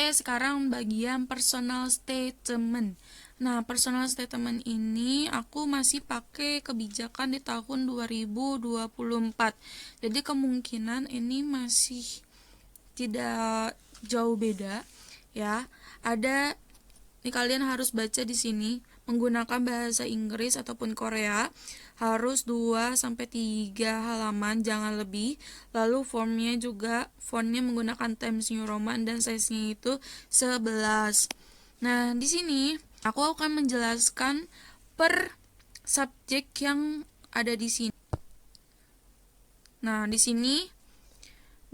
Oke, sekarang bagian personal statement. Nah, personal statement ini aku masih pakai kebijakan di tahun 2024. Jadi kemungkinan ini masih tidak jauh beda ya. Ada nih, kalian harus baca di sini menggunakan bahasa Inggris ataupun Korea, harus 2 sampai 3 halaman, jangan lebih. Lalu fontnya menggunakan Times New Roman dan size-nya itu 11. Nah, di sini aku akan menjelaskan per subjek yang ada di sini. Nah, di sini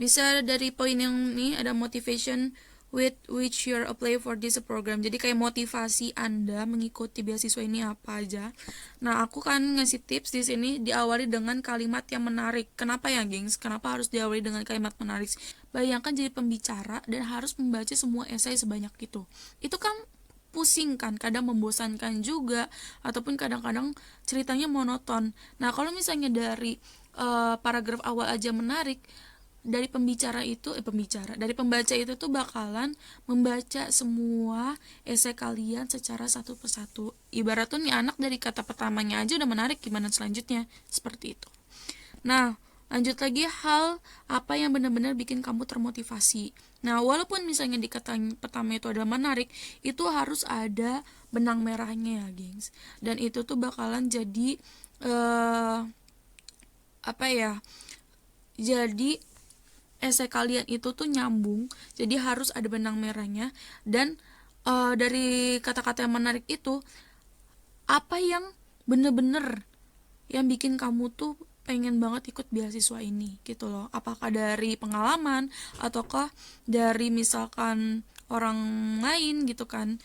bisa dari poin yang ini ada motivation with which you're apply for this program. Jadi kayak motivasi Anda mengikuti beasiswa ini apa aja. Nah, aku kan ngasih tips di sini diawali dengan kalimat yang menarik. Kenapa ya, gengs? Kenapa harus diawali dengan kalimat menarik? Bayangkan jadi pembicara dan harus membaca semua esai sebanyak itu. Itu kan pusing kan, kadang membosankan juga, ataupun kadang-kadang ceritanya monoton. Nah, kalau misalnya dari paragraf awal aja menarik, dari dari pembaca itu tuh bakalan membaca semua esai kalian secara satu persatu. Ibarat tuh nih anak dari kata pertamanya aja udah menarik, gimana selanjutnya, seperti itu. Nah, lanjut lagi, hal apa yang benar-benar bikin kamu termotivasi. Nah, walaupun misalnya di kata pertama itu ada menarik, itu harus ada benang merahnya ya, gengs. Dan itu tuh bakalan jadi jadi esai kalian itu tuh nyambung, jadi harus ada benang merahnya. Dan dari kata-kata yang menarik itu, apa yang bener-bener yang bikin kamu tuh pengen banget ikut beasiswa ini gitu loh. Apakah dari pengalaman ataukah dari misalkan orang lain gitu kan.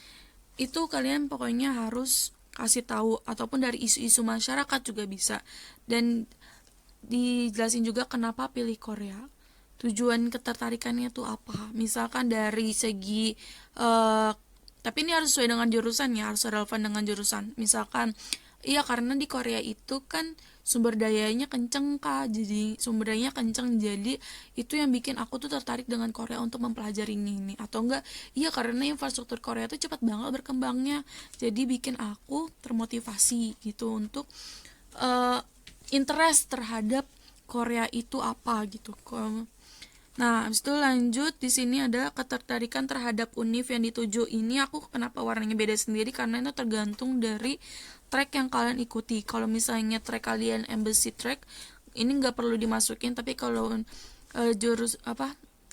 Itu kalian pokoknya harus kasih tahu, ataupun dari isu-isu masyarakat juga bisa. Dan dijelasin juga kenapa pilih Korea, tujuan ketertarikannya tuh apa. Misalkan dari segi tapi ini harus sesuai dengan jurusan ya, harus relevan dengan jurusan. Misalkan iya, karena di Korea itu kan sumber dayanya kenceng kak, jadi sumber dayanya kenceng, jadi itu yang bikin aku tuh tertarik dengan Korea untuk mempelajari ini. Atau enggak, iya karena infrastruktur Korea tuh cepat banget berkembangnya, jadi bikin aku termotivasi gitu untuk interest terhadap Korea itu apa gitu. Nah, habis itu lanjut di sini ada ketertarikan terhadap univ yang dituju. Ini aku kenapa warnanya beda sendiri, karena itu tergantung dari track yang kalian ikuti. Kalau misalnya track kalian embassy track, ini nggak perlu dimasukin, tapi kalau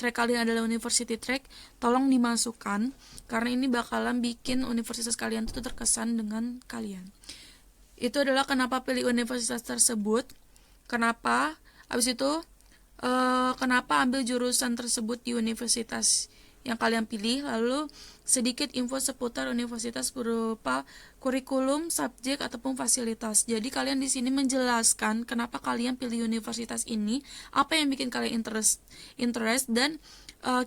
track kalian adalah university track, tolong dimasukkan karena ini bakalan bikin universitas kalian itu terkesan dengan kalian. Itu adalah kenapa pilih universitas tersebut, kenapa, habis itu kenapa ambil jurusan tersebut di universitas yang kalian pilih. Lalu sedikit info seputar universitas berupa kurikulum, subjek ataupun fasilitas. Jadi kalian di sini menjelaskan kenapa kalian pilih universitas ini, apa yang bikin kalian interest dan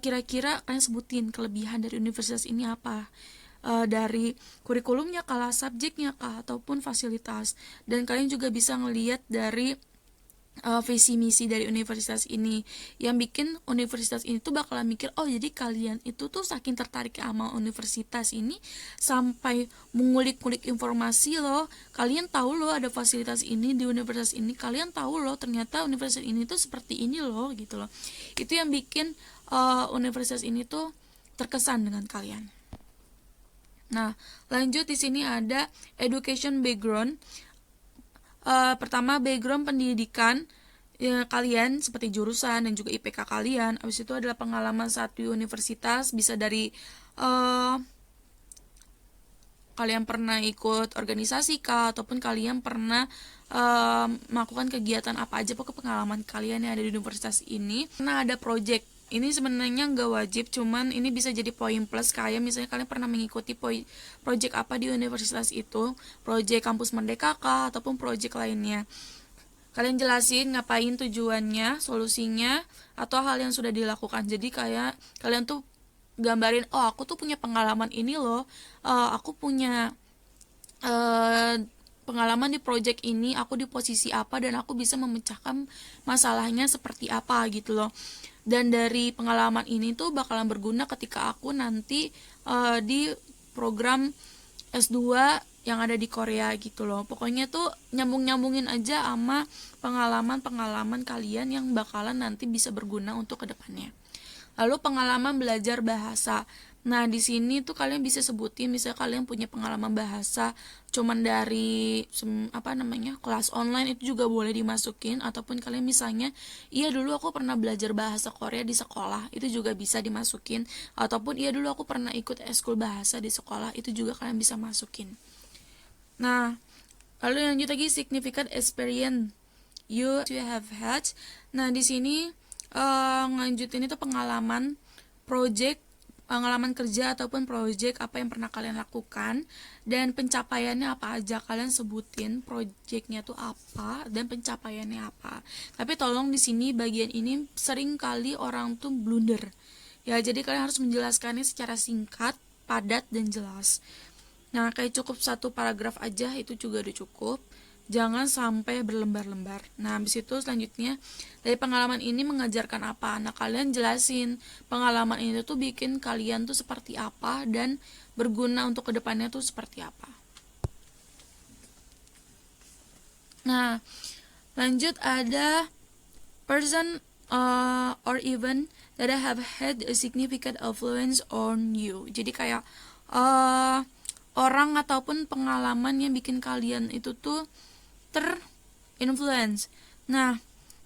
kira-kira kalian sebutin kelebihan dari universitas ini apa. Dari kurikulumnya kah, subjeknya kah, ataupun fasilitas. Dan kalian juga bisa ngelihat dari visi misi dari universitas ini, yang bikin universitas ini tuh bakalan mikir, oh jadi kalian itu tuh saking tertarik sama universitas ini sampai mengulik-ngulik informasi loh, kalian tahu loh ada fasilitas ini di universitas ini, kalian tahu loh ternyata universitas ini tuh seperti ini loh gitu loh. Itu yang bikin universitas ini tuh terkesan dengan kalian. Nah, lanjut di sini ada education background. Pertama, background pendidikan ya, kalian seperti jurusan dan juga IPK kalian. Habis itu adalah pengalaman saat di universitas, bisa dari kalian pernah ikut organisasi kah, ataupun kalian pernah melakukan kegiatan apa aja, pokoknya pengalaman kalian yang ada di universitas ini. Karena ada project, ini sebenarnya nggak wajib, cuman ini bisa jadi poin plus. Kayak misalnya kalian pernah mengikuti project apa di universitas itu, project kampus merdeka kah, ataupun project lainnya. Kalian jelasin ngapain, tujuannya, solusinya, atau hal yang sudah dilakukan. Jadi kayak kalian tuh gambarin, oh aku tuh punya pengalaman ini loh, aku punya pengalaman di project ini, aku di posisi apa, dan aku bisa memecahkan masalahnya seperti apa gitu loh. Dan dari pengalaman ini tuh bakalan berguna ketika aku nanti di program S2 yang ada di Korea gitu loh. Pokoknya tuh nyambung-nyambungin aja sama pengalaman-pengalaman kalian yang bakalan nanti bisa berguna untuk kedepannya. Lalu pengalaman belajar bahasa. Nah, di sini tuh kalian bisa sebutin misalnya kalian punya pengalaman bahasa cuman dari kelas online, itu juga boleh dimasukin. Ataupun kalian misalnya, iya dulu aku pernah belajar bahasa Korea di sekolah, itu juga bisa dimasukin. Ataupun iya dulu aku pernah ikut eskul bahasa di sekolah, itu juga kalian bisa masukin. Nah, lalu lanjut lagi significant experience you have had. Nah, di sini ngelanjutin itu pengalaman pengalaman kerja ataupun project apa yang pernah kalian lakukan dan pencapaiannya apa aja. Kalian sebutin projectnya tuh apa dan pencapaiannya apa. Tapi tolong di sini bagian ini sering kali orang tuh blunder. Ya, jadi kalian harus menjelaskannya secara singkat, padat dan jelas. Nah, kayak cukup 1 paragraf aja itu juga udah cukup. Jangan sampai berlembar-lembar. Nah, habis itu selanjutnya dari pengalaman ini mengajarkan apa? Nah, kalian jelasin pengalaman ini tuh bikin kalian tuh seperti apa dan berguna untuk kedepannya tuh seperti apa. Nah, lanjut ada person or event that have had a significant influence on you. Jadi kayak orang ataupun pengalaman yang bikin kalian itu tuh terinfluence. Nah,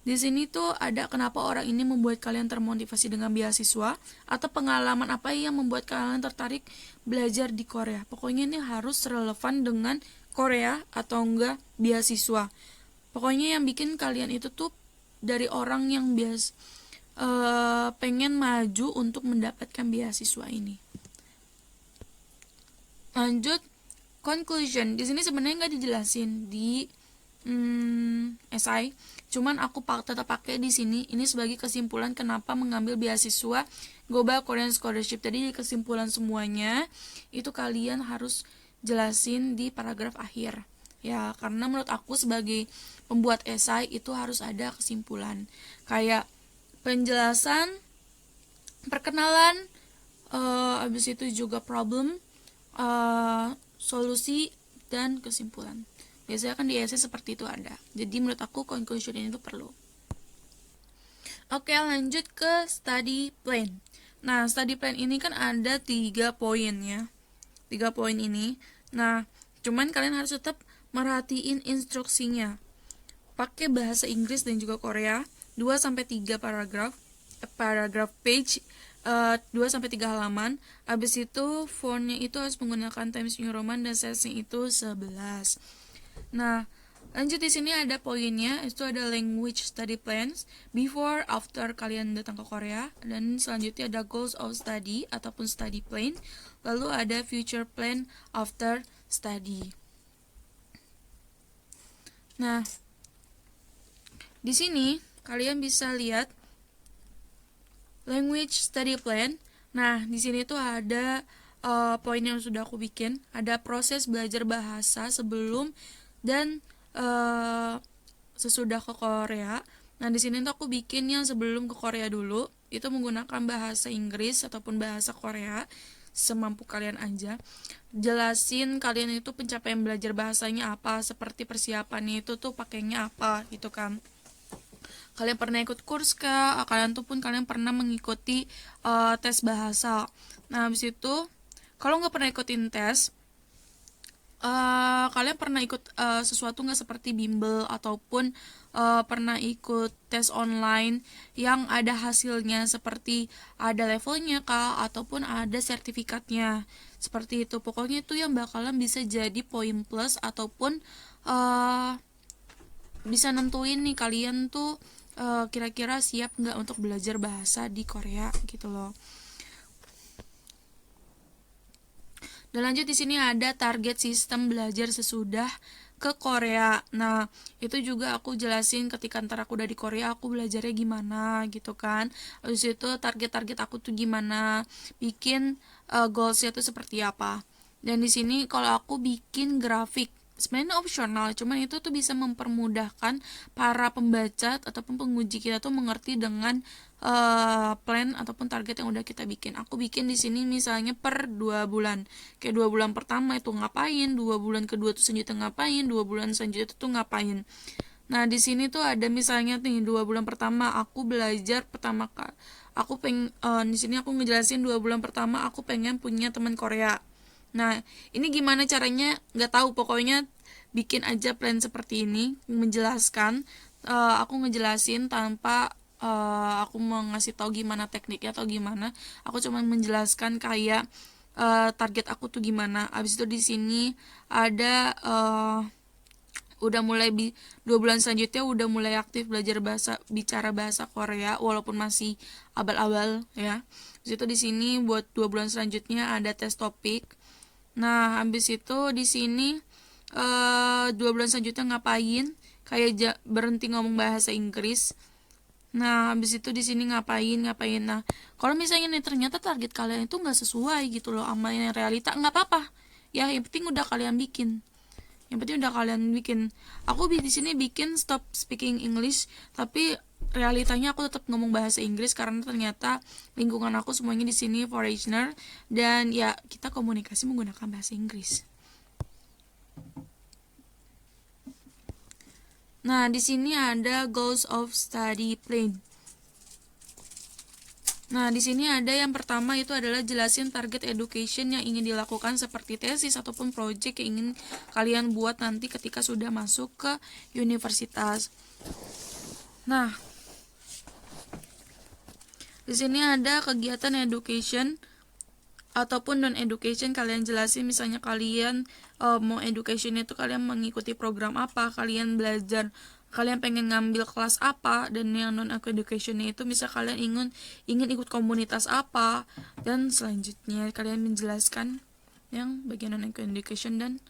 di sini tuh ada kenapa orang ini membuat kalian termotivasi dengan beasiswa atau pengalaman apa yang membuat kalian tertarik belajar di Korea. Pokoknya ini harus relevan dengan Korea atau enggak beasiswa. Pokoknya yang bikin kalian itu tuh dari orang yang pengen maju untuk mendapatkan beasiswa ini. Lanjut conclusion. Di sini sebenarnya nggak dijelasin di esai, cuman aku tetap pakai di sini. Ini sebagai kesimpulan kenapa mengambil beasiswa Global Korean Scholarship. Tadi kesimpulan semuanya itu kalian harus jelasin di paragraf akhir. Ya, karena menurut aku sebagai pembuat esai itu harus ada kesimpulan. Kayak penjelasan, perkenalan, habis itu juga problem, solusi dan kesimpulan. Biasanya kan di essay seperti itu ada. Jadi menurut aku conclusion ini tuh perlu. Oke, lanjut ke study plan. Nah, study plan ini kan ada 3 poin ya. 3 poin ini. Nah, cuman kalian harus tetap merhatiin instruksinya. Pakai bahasa Inggris dan juga Korea. 2-3 paragraf page, 2-3 halaman. Habis itu fontnya itu harus menggunakan Times New Roman dan size-nya itu 11. Nah, lanjut di sini ada poinnya, itu ada language study plans before after kalian datang ke Korea, dan selanjutnya ada goals of study ataupun study plan, lalu ada future plan after study. Nah, di sini kalian bisa lihat language study plan. Nah, di sini tuh ada poin yang sudah aku bikin, ada proses belajar bahasa sebelum dan sesudah ke Korea. Nah, di sini tuh aku bikin yang sebelum ke Korea dulu, itu menggunakan bahasa Inggris ataupun bahasa Korea semampu kalian aja. Jelasin kalian itu pencapaian belajar bahasanya apa, seperti persiapannya itu tuh pakainya apa gitu kan. Kalian pernah ikut kurs kah? Kalian pernah mengikuti tes bahasa. Nah, habis itu kalau nggak pernah ikutin tes, kalian pernah ikut sesuatu nggak seperti bimbel ataupun pernah ikut tes online yang ada hasilnya seperti ada levelnya kah ataupun ada sertifikatnya seperti itu. Pokoknya itu yang bakalan bisa jadi poin plus ataupun bisa nentuin nih kalian tuh kira-kira siap nggak untuk belajar bahasa di Korea gitu loh. Dan lanjut di sini ada target sistem belajar sesudah ke Korea. Nah, itu juga aku jelasin ketika ntar aku udah di Korea aku belajarnya gimana gitu kan. Habis itu target-target aku tuh gimana, bikin goalsnya tuh seperti apa. Dan di sini kalau aku bikin grafik. sebenarnya opsional, cuman itu tuh bisa mempermudahkan para pembaca ataupun penguji kita tuh mengerti dengan plan ataupun target yang udah kita bikin. Aku bikin di sini misalnya per 2 bulan. Kayak 2 bulan pertama itu ngapain, 2 bulan kedua tuh selanjutnya ngapain, 2 bulan selanjutnya tuh ngapain. Nah, di sini tuh ada misalnya nih 2 bulan pertama aku belajar di sini aku ngejelasin 2 bulan pertama aku pengen punya teman Korea. Nah, ini gimana caranya? Nggak tahu, pokoknya bikin aja plan seperti ini, menjelaskan. Aku ngejelasin tanpa aku mau ngasih tahu gimana tekniknya atau gimana. Aku cuma menjelaskan kayak target aku tuh gimana. Abis itu di sini ada udah mulai 2 bulan selanjutnya udah mulai aktif belajar bicara bahasa Korea walaupun masih abal-abal ya. Habis itu di sini buat 2 bulan selanjutnya ada tes topik. Nah, habis itu di sini 2 bulan selanjutnya ngapain? Kayak berhenti ngomong bahasa Inggris. Nah, habis itu di sini ngapain. Nah, kalau misalnya nih ternyata target kalian itu nggak sesuai gitu loh sama yang realita, nggak apa-apa. Ya, yang penting udah kalian bikin. Aku di sini bikin stop speaking English, tapi realitanya aku tetap ngomong bahasa Inggris karena ternyata lingkungan aku semuanya di sini foreigner dan ya kita komunikasi menggunakan bahasa Inggris. Nah, di sini ada goals of study plan. Nah, di sini ada yang pertama itu adalah jelasin target education yang ingin dilakukan seperti tesis ataupun project yang ingin kalian buat nanti ketika sudah masuk ke universitas. Nah, di sini ada kegiatan education ataupun non education, kalian jelasin misalnya kalian mau education itu kalian mengikuti program apa, kalian pengen ngambil kelas apa, dan yang non education itu misal kalian ingin ikut komunitas apa, dan selanjutnya kalian menjelaskan yang bagian non education dan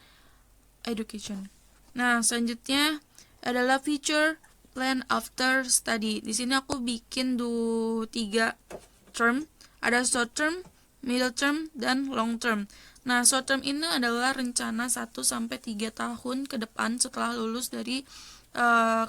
education. Nah, selanjutnya adalah future plan after study. Di sini aku bikin 3 term, ada short term, middle term, dan long term. Nah, short term ini adalah rencana 1-3 tahun ke depan setelah lulus dari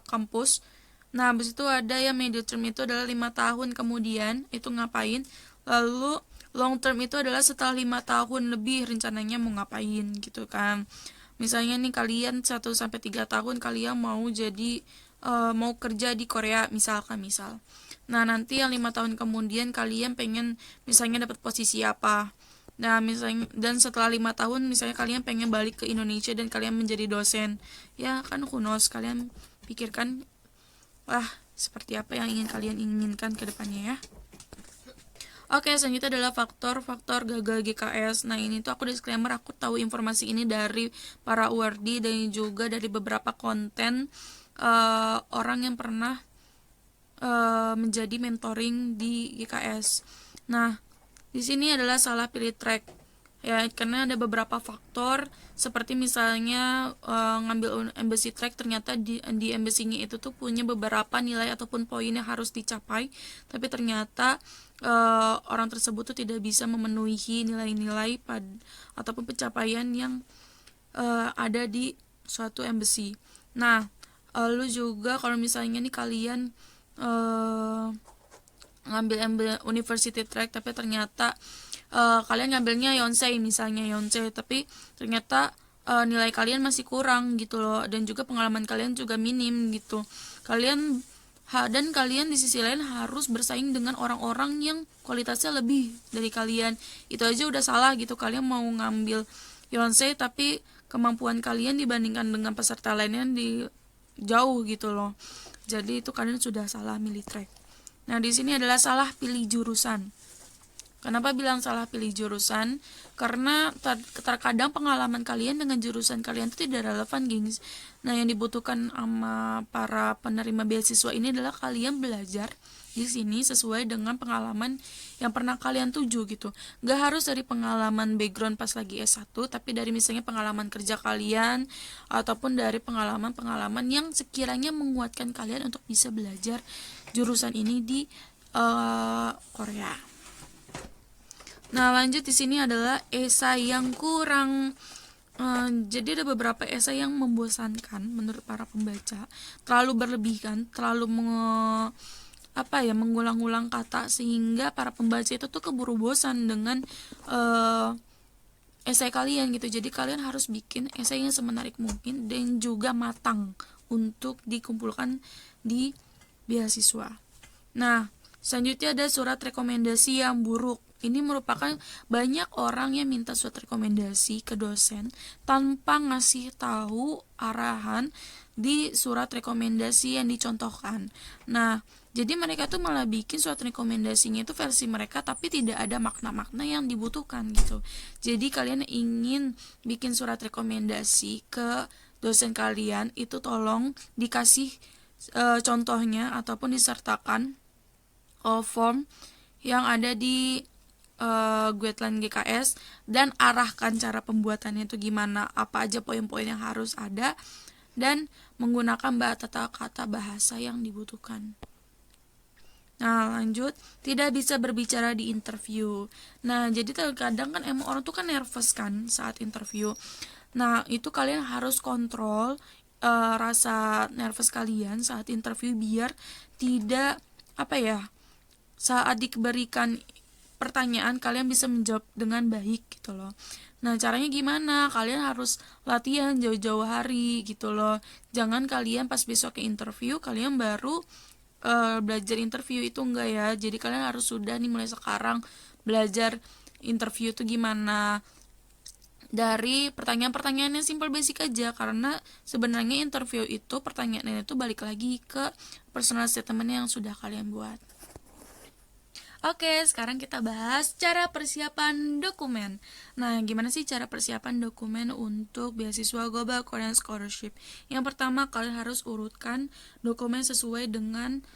kampus. Nah, habis itu ada yang middle term itu adalah 5 tahun kemudian itu ngapain. Lalu long term itu adalah setelah 5 tahun lebih rencananya mau ngapain gitu kan. Misalnya nih kalian 1-3 tahun kalian mau jadi mau kerja di Korea misal. Nah, nanti yang 5 tahun kemudian kalian pengen misalnya dapat posisi apa. Nah, misalnya dan setelah 5 tahun misalnya kalian pengen balik ke Indonesia dan kalian menjadi dosen. Ya kan, who knows, kalian pikirkan seperti apa yang ingin kalian inginkan ke depannya ya. Oke, selanjutnya adalah faktor-faktor gagal GKS. Nah, ini tuh aku disclaimer, aku tahu informasi ini dari para URD dan juga dari beberapa konten orang yang pernah menjadi mentoring di GKS. Nah, di sini adalah salah pilih track ya, karena ada beberapa faktor seperti misalnya ngambil embassy track, ternyata di embassy-nya itu tuh punya beberapa nilai ataupun poin yang harus dicapai, tapi ternyata orang tersebut tuh tidak bisa memenuhi nilai-nilai ataupun pencapaian yang ada di suatu embassy. Nah, lu juga kalau misalnya nih kalian ngambil university track tapi ternyata kalian ngambilnya Yonsei misalnya, tapi ternyata nilai kalian masih kurang gitu loh, dan juga pengalaman kalian juga minim gitu. Kalian di sisi lain harus bersaing dengan orang-orang yang kualitasnya lebih dari kalian. Itu aja udah salah gitu. Kalian mau ngambil Yonsei tapi kemampuan kalian dibandingkan dengan peserta lainnya jauh gitu loh. Jadi itu kalian sudah salah milih track. Nah, di sini adalah salah pilih jurusan. Kenapa bilang salah pilih jurusan? Karena terkadang pengalaman kalian dengan jurusan kalian itu tidak relevan, gengs. Nah, yang dibutuhkan sama para penerima beasiswa ini adalah kalian belajar di sini sesuai dengan pengalaman yang pernah kalian tuju gitu. Gak harus dari pengalaman background pas lagi S1, tapi dari misalnya pengalaman kerja kalian ataupun dari pengalaman-pengalaman yang sekiranya menguatkan kalian untuk bisa belajar jurusan ini di Korea. Nah, lanjut di sini adalah esai yang kurang. Jadi ada beberapa esai yang membosankan menurut para pembaca, terlalu berlebihan, terlalu mengulang-ulang kata sehingga para pembaca itu tuh keburu bosan dengan esai kalian gitu. Jadi kalian harus bikin esai yang semenarik mungkin dan juga matang untuk dikumpulkan di beasiswa. Nah, selanjutnya ada surat rekomendasi yang buruk. Ini merupakan banyak orang yang minta surat rekomendasi ke dosen tanpa ngasih tahu arahan di surat rekomendasi yang dicontohkan. Nah, jadi mereka tuh malah bikin surat rekomendasinya itu versi mereka tapi tidak ada makna-makna yang dibutuhkan gitu. Jadi kalian ingin bikin surat rekomendasi ke dosen kalian, itu tolong dikasih contohnya ataupun disertakan form yang ada di guideline GKS dan arahkan cara pembuatannya itu gimana, apa aja poin-poin yang harus ada dan menggunakan tata kata bahasa yang dibutuhkan. Nah, lanjut, tidak bisa berbicara di interview. Nah, jadi terkadang kan emang orang tuh kan nervous kan saat interview. Nah, itu kalian harus kontrol rasa nervous kalian saat interview biar tidak saat diberikan pertanyaan kalian bisa menjawab dengan baik gitu loh. Nah, caranya gimana? Kalian harus latihan jauh-jauh hari gitu loh. Jangan kalian pas besok ke interview kalian baru belajar interview, itu enggak ya. Jadi kalian harus sudah nih mulai sekarang belajar interview itu gimana. Dari pertanyaan-pertanyaan yang simple basic aja, karena sebenarnya interview itu pertanyaannya itu balik lagi ke personal statement yang sudah kalian buat. Oke, sekarang kita bahas cara persiapan dokumen. Nah, gimana sih cara persiapan dokumen untuk beasiswa Global Korean Scholarship? Yang pertama, kalian harus urutkan dokumen sesuai dengan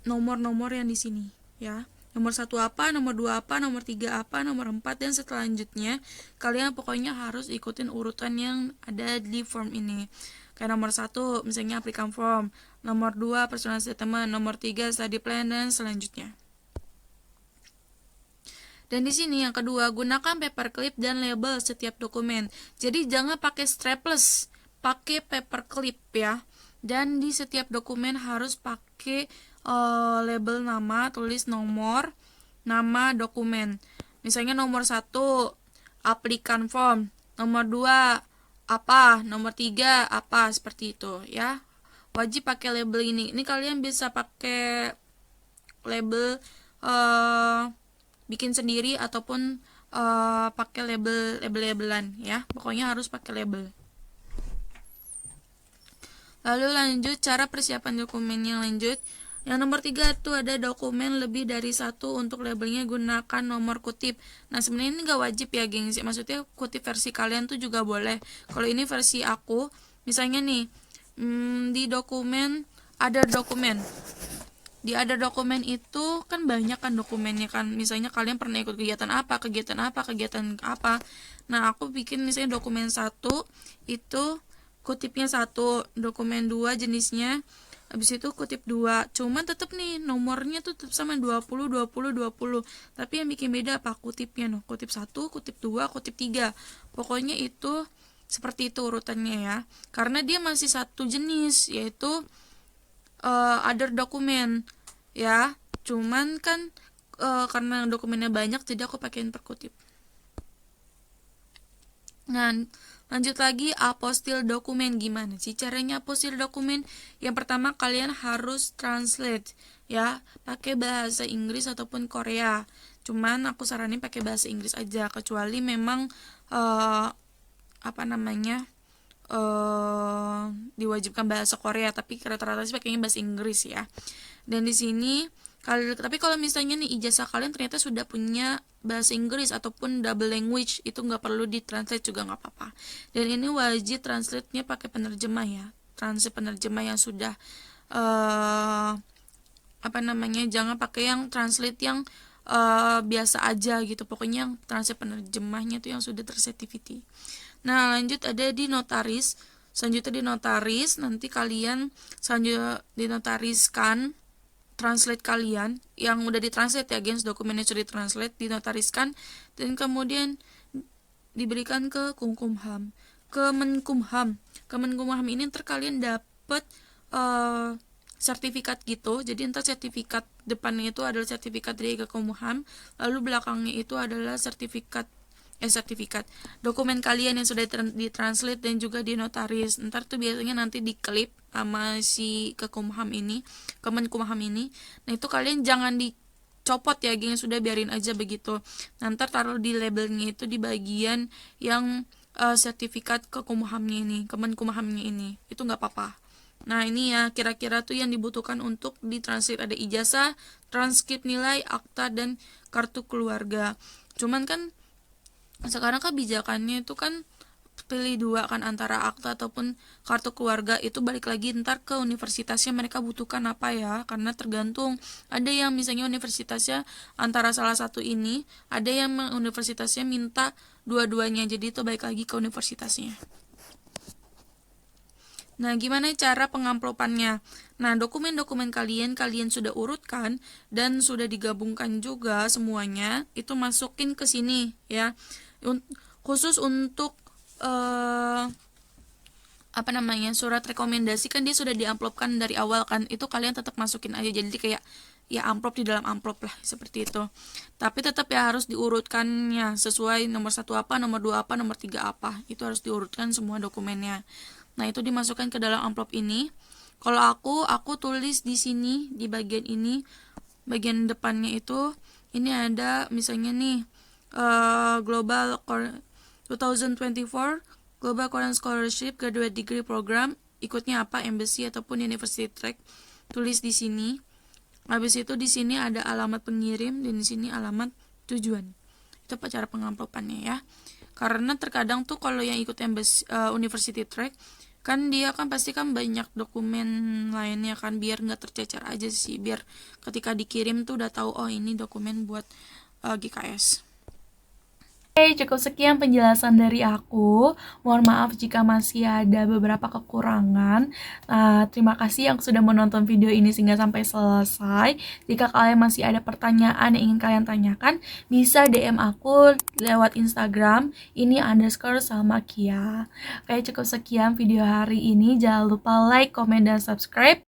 nomor-nomor yang di sini, ya. Nomor 1 apa, nomor 2 apa, nomor 3 apa, nomor 4, dan selanjutnya kalian pokoknya harus ikutin urutan yang ada di form ini. Kayak nomor 1 misalnya applicant form, nomor 2 personal statement, nomor 3 study plan, dan selanjutnya. Dan di sini yang kedua, gunakan paperclip dan label setiap dokumen. Jadi jangan pakai strapless, pakai paperclip ya. Dan di setiap dokumen harus pakai label nama, tulis nomor, nama dokumen. Misalnya nomor 1 applicant form, nomor 2 apa, nomor 3 apa, seperti itu ya. Wajib pakai label ini. Ini kalian bisa pakai label bikin sendiri ataupun pakai labelan ya, pokoknya harus pakai label. Lalu lanjut cara persiapan dokumen yang lanjut. Yang nomor 3 itu ada dokumen lebih dari 1 untuk labelnya gunakan nomor kutip. Nah, sebenarnya ini gak wajib ya gengsi, maksudnya kutip versi kalian tuh juga boleh. Kalau ini versi aku, misalnya nih di dokumen ada dokumen itu kan banyak kan dokumennya kan, misalnya kalian pernah ikut kegiatan apa. Nah, aku bikin misalnya dokumen 1 itu kutipnya 1, dokumen 2 jenisnya, habis itu kutip 2, cuman tetap nih nomornya tuh tetap sama 20, tapi yang bikin beda apa kutipnya, kutip 1, kutip 2, kutip 3, pokoknya itu seperti itu urutannya ya, karena dia masih satu jenis, yaitu other dokumen ya, cuman kan karena dokumennya banyak jadi aku pakein per kutip. Nah, lanjut lagi apostil dokumen. Gimana sih caranya apostil dokumen? Yang pertama kalian harus translate ya, pakai bahasa Inggris ataupun Korea. Cuman aku saranin pakai bahasa Inggris aja, kecuali memang diwajibkan bahasa Korea, tapi rata-rata sih pakainya bahasa Inggris ya. Dan di sini tapi kalau misalnya nih ijazah kalian ternyata sudah punya bahasa Inggris ataupun double language, itu nggak perlu ditranslate juga nggak apa-apa. Dan ini wajib translate-nya pakai penerjemah ya, translate penerjemah yang sudah jangan pakai yang translate yang biasa aja gitu, pokoknya yang translate penerjemahnya itu yang sudah tersertifikasi. Nah, lanjut ada di notaris. Selanjutnya di notaris, nanti kalian selanjutnya dinotariskan translate kalian yang udah ditranslate ya, gens, dokumennya sudah ditranslate, dinotariskan dan kemudian diberikan ke Kumkumham. Kemenkumham. Kemenkumham ini ntar kalian dapet sertifikat gitu. Jadi ntar sertifikat depannya itu adalah sertifikat dari Kemenkumham, lalu belakangnya itu adalah sertifikat dokumen kalian yang sudah ditranslate dan juga dinotaris. Ntar tuh biasanya nanti diklip sama si Kemenkumham ini. Nah itu kalian jangan dicopot ya, geng, sudah biarin aja begitu. Nanti taruh di labelnya itu di bagian yang sertifikat Kemenkumhamnya ini. Itu nggak apa-apa. Nah ini ya kira-kira tuh yang dibutuhkan untuk ditranslate, ada ijazah, transkrip nilai, akta, dan kartu keluarga. Cuman kan sekarang kebijakannya itu kan pilih dua kan, antara akta ataupun kartu keluarga. Itu balik lagi ntar ke universitasnya mereka butuhkan apa ya, karena tergantung. Ada yang misalnya universitasnya antara salah satu ini, ada yang universitasnya minta dua-duanya, jadi itu balik lagi ke universitasnya. Nah, gimana cara pengamplopannya? Nah, dokumen-dokumen kalian sudah urutkan dan sudah digabungkan juga semuanya, itu masukin ke sini ya. Khusus untuk surat rekomendasi kan dia sudah diamplopkan dari awal kan, itu kalian tetap masukin aja, jadi kayak ya amplop di dalam amplop lah, seperti itu. Tapi tetap ya harus diurutkannya sesuai nomor 1 apa, nomor 2 apa, nomor 3 apa, itu harus diurutkan semua dokumennya. Nah itu dimasukkan ke dalam amplop ini. Kalau aku tulis di sini di bagian ini, bagian depannya itu ini ada misalnya nih Global 2024 Global Korean Scholarship Graduate Degree Program, ikutnya apa, embassy ataupun university track, tulis di sini. Habis itu di sini ada alamat pengirim dan di sini alamat tujuan. Itu cara pengamplopannya ya. Karena terkadang tuh kalau yang ikut embassy university track kan dia kan pasti kan banyak dokumen lainnya kan, biar nggak tercecer aja sih, biar ketika dikirim tuh udah tahu oh ini dokumen buat GKS. Oke, cukup sekian penjelasan dari aku. Mohon maaf jika masih ada beberapa kekurangan. Terima kasih yang sudah menonton video ini sehingga sampai selesai. Jika kalian masih ada pertanyaan yang ingin kalian tanyakan, bisa DM aku lewat Instagram, ini _Salma Kia. Oke, cukup sekian video hari ini. Jangan lupa like, komen, dan subscribe.